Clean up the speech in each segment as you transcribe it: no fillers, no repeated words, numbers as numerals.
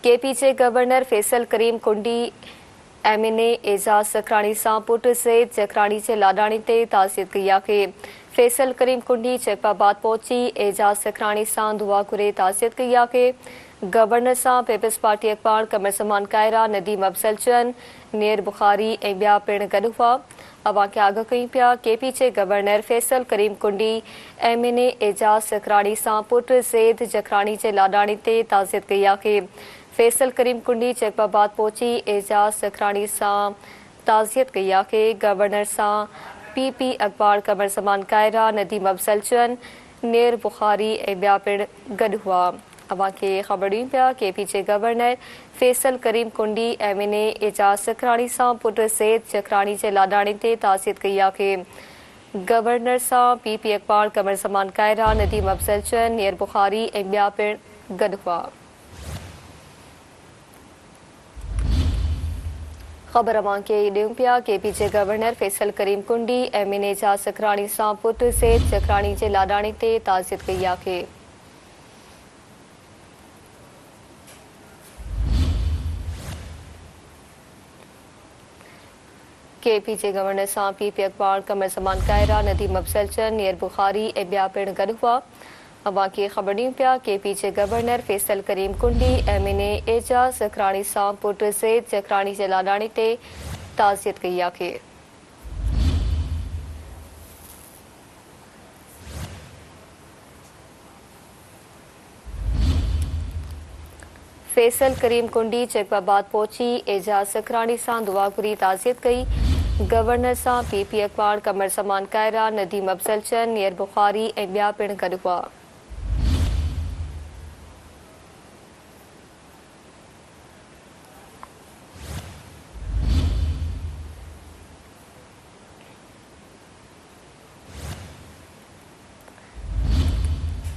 KPJ governor Faisal करीम कुंडी MNA Ejaz Sakhrani सां put Syed Jakhrani जे लाडाणी ते ताज़ियत कई आहे। फैसल करीम कुंडी जैपाबाद पहुची एजाज सखराणी सां दुआ घुरे ताज़ियत कई आहे। गवर्नर सां पीपल्स पार्टी अखबार कमर ज़मान कायरा नदीम अफजलचंद नेर बुखारी ऐं ॿिया पिण गॾु हुआ। अवां खे आगाह कयूं पिया केपीजे गवर्नर फैसल करीम कुंडी एमएनए एजाज सखराणी सां पुट सैद जखराणी जे लाडाणी ते ताज़ियत कई आहे। फैसल करीम कुंडी जैपाबाद पहुची एजाज सखराणी सां ताज़ियत कई आहे। गवर्नर सां पीपी अखबार कमर ज़मान कायरा नदीम अफजलचंद नेर बुखारी ऐं ॿिया पिण गॾु हुआ। अवां खे ख़बर ॾियूं पिया केपीजे गवर्नर फैसल करीम कुंडी एमएनए एजाज सखराणी सां पुट सैद जखराणी जे लाडाणी ते ताज़ियत कई आहे। गवर्नर सां पीपी अखबार कमर ज़मान कायरा नदीम अफजलचंद नेर बुखारी ऐं ॿिया पिण गॾु हुआ। ख़बर अवां खे ॾियूं पिया केपीजे गवर्नर फैसल करीम कुंडी एमएनए एजाज सखराणी सां पुट सैद जखराणी जे लाडाणी ते ताज़ियत कई आहे। केपीजे गवर्नर सां पीपी अखबार कमर ज़मान कायरा नदीम अफजलचंद नेर बुखारी ऐं ॿिया पिण गॾु हुआ। अवां खे ख़बर ॾियूं पिया केपीजे गवर्नर फैसल करीम कुंडी एमएनए एजाज सखराणी सां पुट सैद जखराणी जे लाडाणी ते ताज़ियत कई आहे। फैसल करीम कुंडी जैपाबाद पहुची एजाज सखराणी सां दुआ घुरी ताज़ियत कई। गवर्नर सां पीपी अखबार कमर ज़मान कायरा नदीम अफजलचंद नेर बुखारी ऐं ॿिया पिण गॾु हुआ।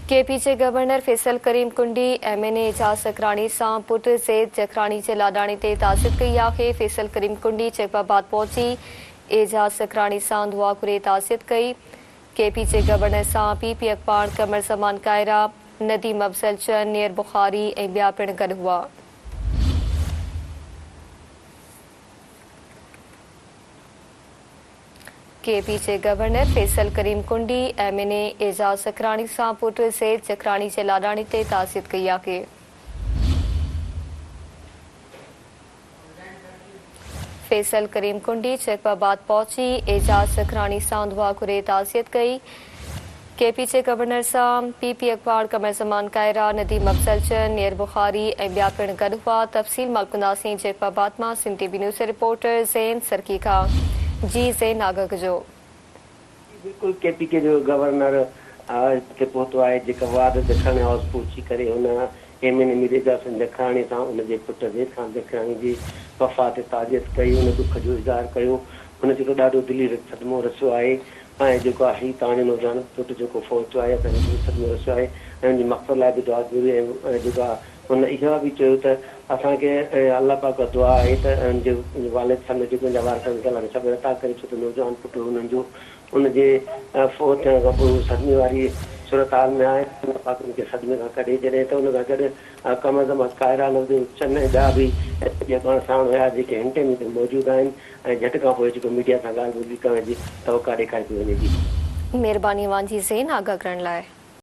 केपीजे गवर्नर फैसल करीम कुंडी एमएनए एजाज सखराणी सां पुट सैद जखराणी जे लाडाणी ते ताज़ियत कई आहे। फैसल करीम कुंडी जैपाबाद पहुची एजाज सखराणी सां दुआ घुरे ताज़ियत कई। केपीजे गवर्नर सां पीपी अखबार कमर ज़मान कायरा नदीम अफजलचंद नेर बुखारी ऐं ॿिया पिण गॾु हुआ। केपीजे गवर्नर फैसल करीम कुंडी एमएनए एजाज सखराणी सां पुट सैद जखराणी जे लाडाणी ते ताज़ियत कई आहे। फैसल करीम कुंडी जैपाबाद पहुची एजाज सखराणी सां दुआ घुरे ताज़ियत कई। केपीजे गवर्नर सां पीपी अखबार कमर ज़मान कायरा नदीम अफजलचंद नेर बुखारी ऐं ॿिया पिण गॾु हुआ। तफ़सील मालकुंदासीं जैपाबाद मां सिंध टीवी न्यूज़ जे रिपोर्टर ज़ैन सरकी खां। जी ज़ैन आगाह जो बिल्कुल केपीके जो गवर्नर हिते पहुतो आहे जेका वाद जखराणी हाउस पहुची करे हुन एमएनए एजाज जखराणी सां उनजे पुट सैद खान जखराणी जी वफ़ात ते ताज़ियत कई। उन दुख जो इज़हार कयो। हुन जेको ॾाढो दिली सदमो रसियो आहे ऐं जेको आहे हीउ तव्हांजो नौजवान पुटु जेको फौत आहे असांखे सदमो रसियो आहे ऐं उनजी मक़सद लाइ बि दुआ घुरी ऐं जेको आहे हुन इहा बि चयो त असांखे अलाह पाक दुआ आहे त वालिद साहिब जेको मुंहिंजा वार सभु अता करे छो त नौजवान पुटु हुननि जो उनजे फौत थियण खां पोइ सदमे वारी सूरत हाल में आहे। पाक उनखे सदमे खां कढे जॾहिं त उन खां गॾु कमर ज़मान कायरा चंद ऐं ॿिया बि पाण साण हुया जेके हिंटे में मौजूदु आहिनि ऐं झटि खां पोइ जेको मीडिया सां ॻाल्हि ॿोली करण जी तवका ॾेखारे थी वञे। जी महिरबानी अवां जी ज़ैन आगाह करण लाइ।